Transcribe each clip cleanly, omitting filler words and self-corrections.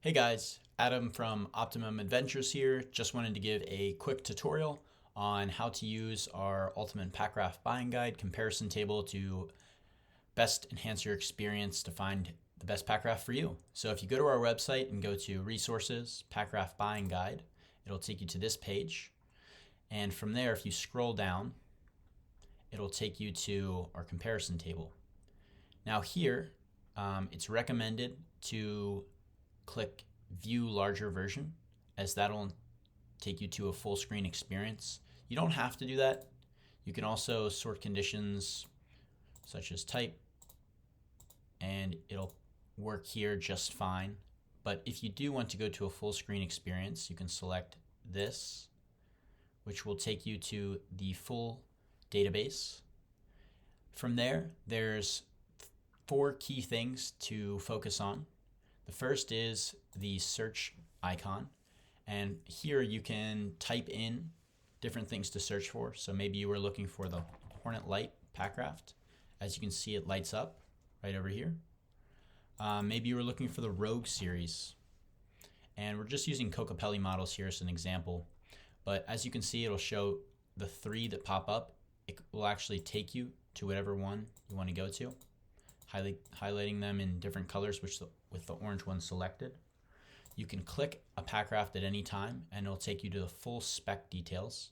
Hey guys, Adam from Optimum Adventures here. Just wanted to give a quick tutorial on how to use our Ultimate Packraft buying guide comparison table to best enhance your experience to find the best Packraft for you. So if you go to our website and go to Resources, Packraft Buying Guide, it'll take you to this page. And from there, if you scroll down, it'll take you to our comparison table. Now here, it's recommended to click View Larger Version, as that'll take you to a full screen experience. You don't have to do that. You can also sort conditions such as type, and it'll work here just fine. But if you do want to go to a full screen experience, you can select this, which will take you to the full database. From there, there's 4 key things to focus on. The first is the search icon, and here you can type in different things to search for. So maybe you were looking for the Hornet Light Packraft. As you can see, it lights up right over here. Maybe you were looking for the Rogue series, and we're just using Kokopelli models here as an example. But as you can see, it'll show the 3 that pop up. It will actually take you to whatever one you want to go to, highlighting them in different colors, with the orange one selected. You can click a Packraft at any time and it'll take you to the full spec details,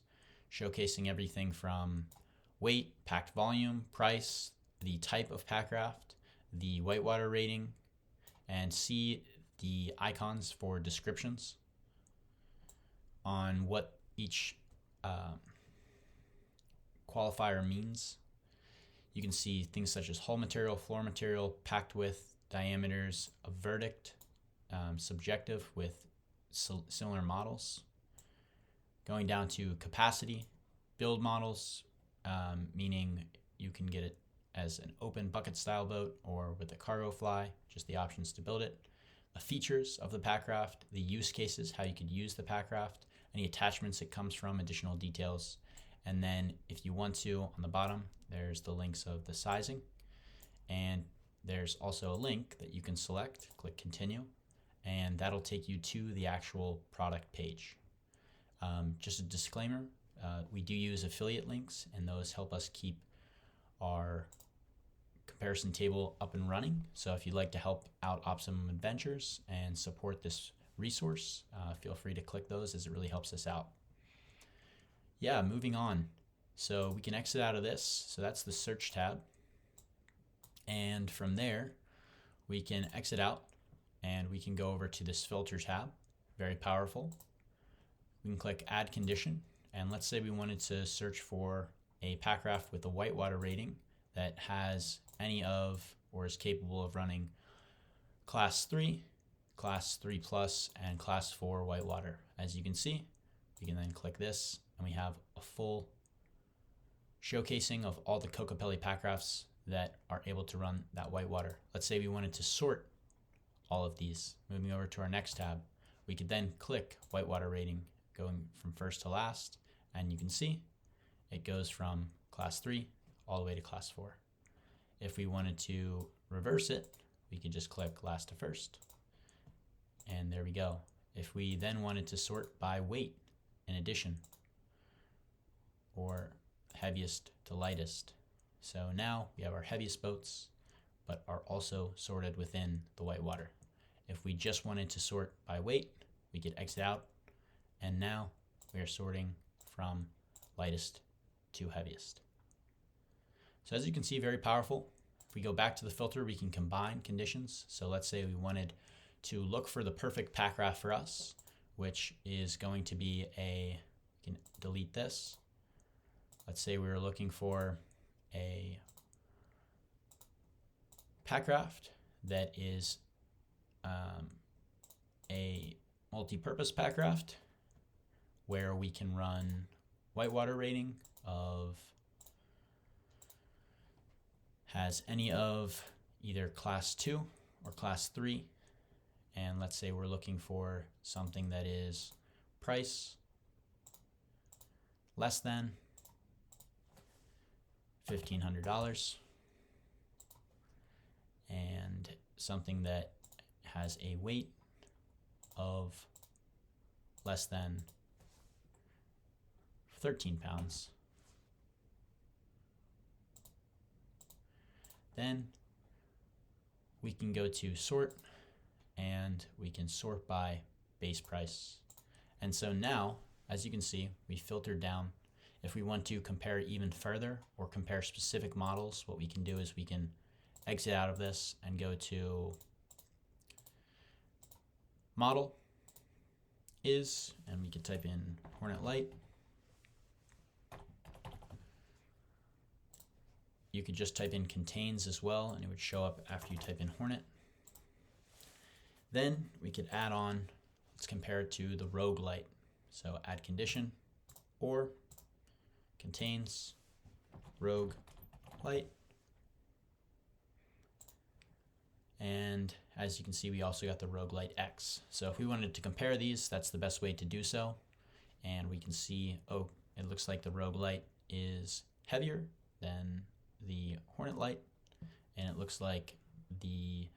showcasing everything from weight, packed volume, price, the type of Packraft, the whitewater rating, and see the icons for descriptions on what each qualifier means. You can see things such as hull material, floor material, packed width, diameters, a verdict, subjective with similar models. Going down to capacity, build models, meaning you can get it as an open bucket style boat or with a cargo fly, just the options to build it. Features of the Packraft, the use cases, how you could use the Packraft, any attachments it comes from, additional details. And then if you want to, on the bottom, there's the links of the sizing. And there's also a link that you can select, click continue, and that'll take you to the actual product page. Just a disclaimer, we do use affiliate links, and those help us keep our comparison table up and running. So if you'd like to help out Optimum Adventures and support this resource, feel free to click those, as it really helps us out. Yeah, moving on. So we can exit out of this. So that's the search tab. And from there, we can exit out and we can go over to this filter tab. Very powerful. We can click add condition. And let's say we wanted to search for a Packraft with a whitewater rating that has any of or is capable of running class 3, class 3 plus, and class 4 whitewater. As you can see, we can then click this and we have a full showcasing of all the Kokopelli Packrafts that are able to run that whitewater. Let's say we wanted to sort all of these. Moving over to our next tab, we could then click whitewater rating, going from first to last, and you can see it goes from class 3 all the way to class 4. If we wanted to reverse it, we could just click last to first, and there we go. If we then wanted to sort by weight in addition, or heaviest to lightest, so now we have our heaviest boats, but are also sorted within the whitewater. If we just wanted to sort by weight, we could exit out, and now we are sorting from lightest to heaviest. So as you can see, very powerful. If we go back to the filter, we can combine conditions. So let's say we wanted to look for the perfect Packraft for us, which is going to be we can delete this. Let's say we were looking for a Packraft that is a multi-purpose Packraft where we can run whitewater rating of, has any of either class 2 or class 3, and let's say we're looking for something that is price less than $1,500 and something that has a weight of less than 13 pounds. Then we can go to sort, and we can sort by base price. And so now, as you can see, we filtered down. If we want to compare even further or compare specific models, what we can do is we can exit out of this and go to model is, and we can type in Hornet Light. You could just type in contains as well, and it would show up after you type in Hornet. Then we could add on, let's compare it to the Rogue Light. So add condition or contains Rogue Light. And as you can see, we also got the Rogue Light X. So if we wanted to compare these, that's the best way to do so. And we can see, oh, it looks like the Rogue Light is heavier than the Hornet Light, and it looks like the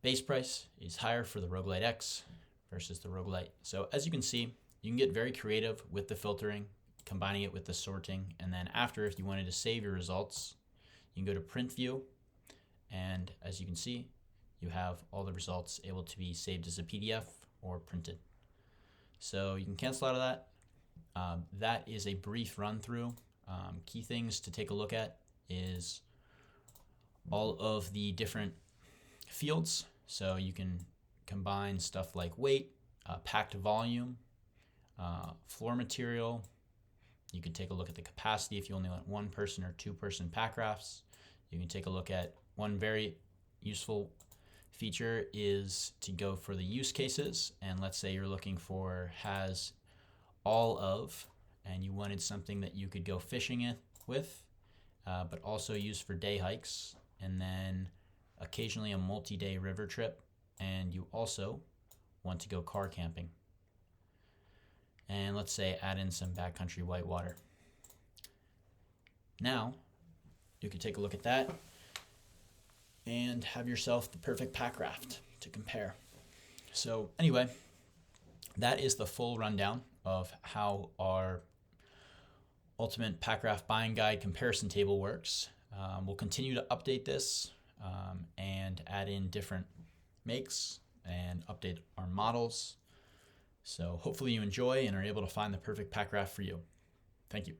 base price is higher for the Rogue Light X versus the Rogue Light. So as you can see, you can get very creative with the filtering, combining it with the sorting, and then after, if you wanted to save your results, you can go to print view, and as you can see, you have all the results able to be saved as a PDF or printed. So you can cancel out of that. That is a brief run through. Key things to take a look at is all of the different fields. So you can combine stuff like weight, packed volume, floor material. You can take a look at the capacity if you only want 1 person or 2 person Packrafts. You can take a look at one very useful feature is to go for the use cases. And let's say you're looking for has all of, and you wanted something that you could go fishing with, but also use for day hikes, and then occasionally a multi-day river trip, and you also want to go car camping. And let's say add in some backcountry whitewater. Now, you can take a look at that and have yourself the perfect Packraft to compare. So anyway, that is the full rundown of how our Ultimate Packraft Buying Guide comparison table works. We'll continue to update this and add in different makes and update our models. So hopefully you enjoy and are able to find the perfect Packraft for you. Thank you.